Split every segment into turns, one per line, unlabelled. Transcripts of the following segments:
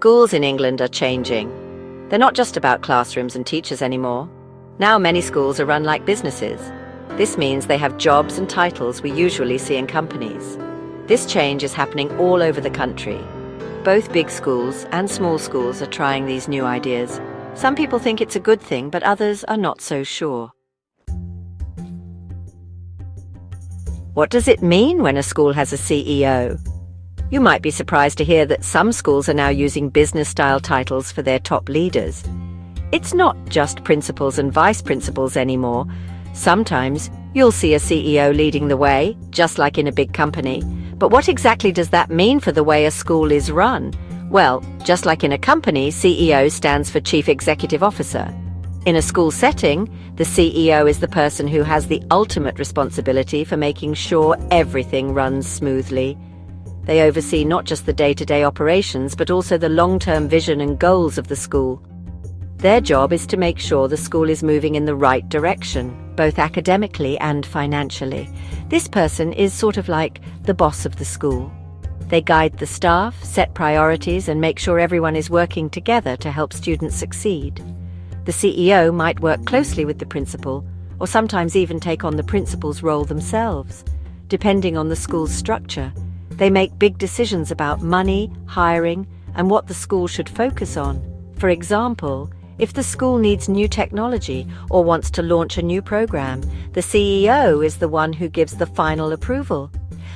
Schools in England are changing. They're not just about classrooms and teachers anymore. Now many schools are run like businesses. This means they have jobs and titles we usually see in companies. This change is happening all over the country. Both big schools and small schools are trying these new ideas. Some people think it's a good thing, but others are not so sure. What does it mean when a school has a CEO? You might be surprised to hear that some schools are now using business-style titles for their top leaders. It's not just principals and vice principals anymore. Sometimes you'll see a CEO leading the way, just like in a big company. But what exactly does that mean for the way a school is run? Well, just like in a company, CEO stands for Chief Executive Officer. In a school setting, the CEO is the person who has the ultimate responsibility for making sure everything runs smoothly. They oversee not just the day-to-day operations, but also the long-term vision and goals of the school. Their job is to make sure the school is moving in the right direction, both academically and financially. This person is sort of like the boss of the school. They guide the staff, set priorities, and make sure everyone is working together to help students succeed. The CEO might work closely with the principal, or sometimes even take on the principal's role themselves. Depending on the school's structure, they make big decisions about money, hiring, and what the school should focus on. For example, if the school needs new technology or wants to launch a new program, the CEO is the one who gives the final approval.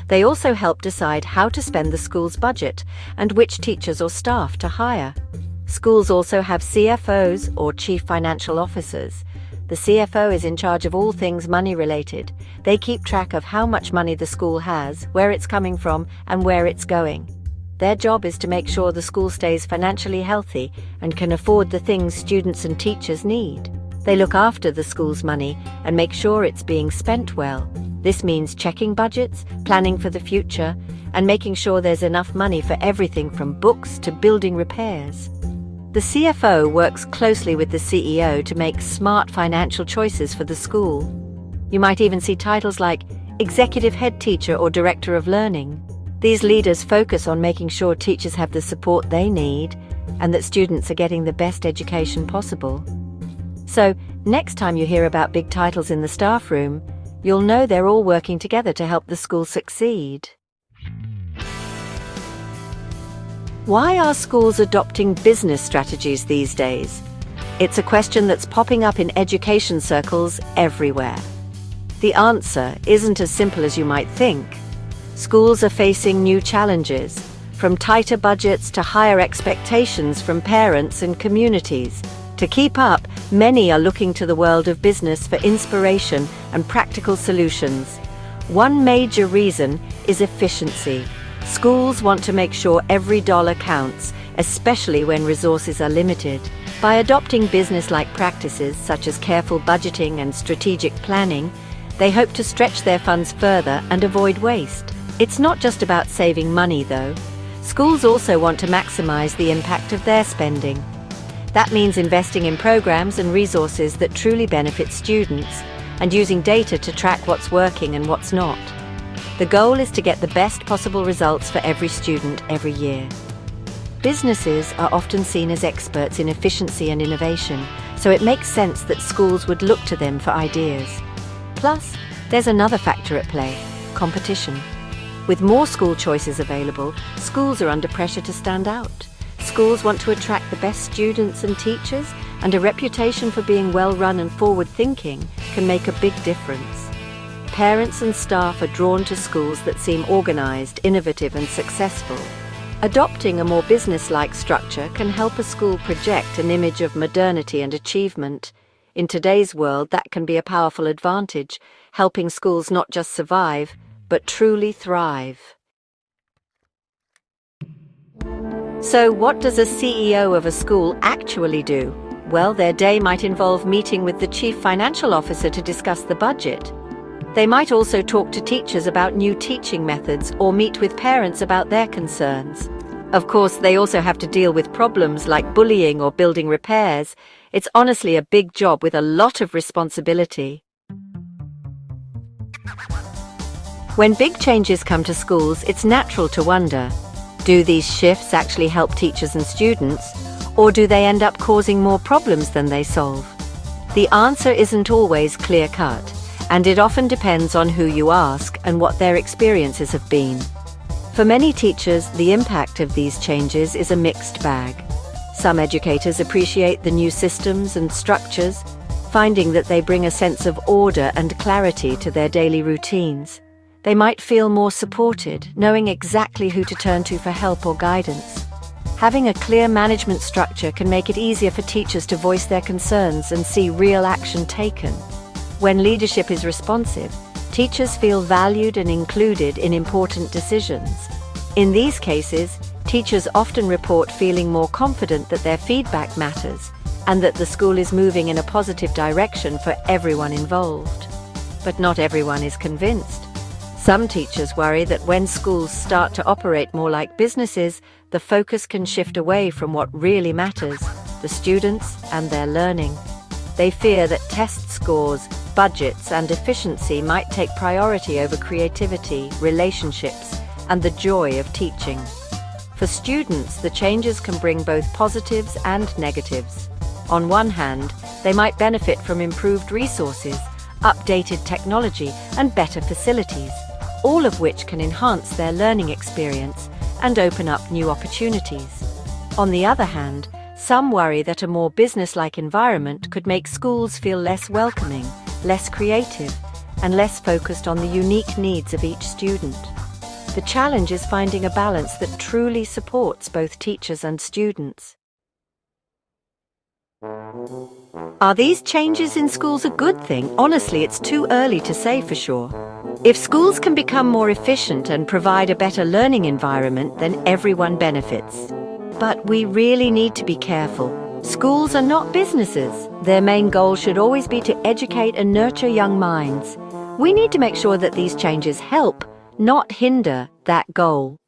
They also help decide how to spend the school's budget and which teachers or staff to hire. Schools also have CFOs or Chief Financial Officers. The CFO is in charge of all things money-related. They keep track of how much money the school has, where it's coming from, and where it's going. Their job is to make sure the school stays financially healthy and can afford the things students and teachers need. They look after the school's money and make sure it's being spent well. This means checking budgets, planning for the future, and making sure there's enough money for everything from books to building repairs. The CFO works closely with the CEO to make smart financial choices for the school. You might even see titles like Executive Head Teacher or Director of Learning. These leaders focus on making sure teachers have the support they need and that students are getting the best education possible. So, next time you hear about big titles in the staff room, you'll know they're all working together to help the school succeed. Why are schools adopting business strategies these days? It's a question that's popping up in education circles everywhere. The answer isn't as simple as you might think. Schools are facing new challenges, from tighter budgets to higher expectations from parents and communities. To keep up, many are looking to the world of business for inspiration and practical solutions. One major reason is efficiency. Schools want to make sure every dollar counts, especially when resources are limited. By adopting business-like practices such as careful budgeting and strategic planning, they hope to stretch their funds further and avoid waste. It's not just about saving money, though. Schools also want to maximize the impact of their spending. That means investing in programs and resources that truly benefit students, and using data to track what's working and what's not. The goal is to get the best possible results for every student every year. Businesses are often seen as experts in efficiency and innovation, so it makes sense that schools would look to them for ideas. Plus, there's another factor at play: competition. With more school choices available, schools are under pressure to stand out. Schools want to attract the best students and teachers, and a reputation for being well-run and forward-thinking can make a big difference. Parents and staff are drawn to schools that seem organized, innovative, and successful. Adopting a more business-like structure can help a school project an image of modernity and achievement. In today's world, that can be a powerful advantage, helping schools not just survive, but truly thrive. So what does a CEO of a school actually do? Well, their day might involve meeting with the Chief Financial Officer to discuss the budget. They might also talk to teachers about new teaching methods or meet with parents about their concerns. Of course, they also have to deal with problems like bullying or building repairs. It's honestly a big job with a lot of responsibility. When big changes come to schools, it's natural to wonder, Do these shifts actually help teachers and students, or do they end up causing more problems than they solve? The answer isn't always clear-cut, and it often depends on who you ask and what their experiences have been. For many teachers, the impact of these changes is a mixed bag. Some educators appreciate the new systems and structures, finding that they bring a sense of order and clarity to their daily routines. They might feel more supported, knowing exactly who to turn to for help or guidance. Having a clear management structure can make it easier for teachers to voice their concerns and see real action taken. When leadership is responsive, teachers feel valued and included in important decisions. In these cases, teachers often report feeling more confident that their feedback matters and that the school is moving in a positive direction for everyone involved. But not everyone is convinced. Some teachers worry that when schools start to operate more like businesses, the focus can shift away from what really matters, the students and their learning. They fear that test scores, budgets, and efficiency might take priority over creativity, relationships, and the joy of teaching. For students, the changes can bring both positives and negatives. On one hand, they might benefit from improved resources, updated technology, and better facilities, all of which can enhance their learning experience and open up new opportunities. On the other hand, some worry that a more business-like environment could make schools feel less welcoming, less creative, and less focused on the unique needs of each student. The challenge is finding a balance that truly supports both teachers and students. Are these changes in schools a good thing? Honestly, it's too early to say for sure. If schools can become more efficient and provide a better learning environment, then everyone benefits. But we really need to be careful. Schools are not businesses. Their main goal should always be to educate and nurture young minds. We need to make sure that these changes help, not hinder, that goal.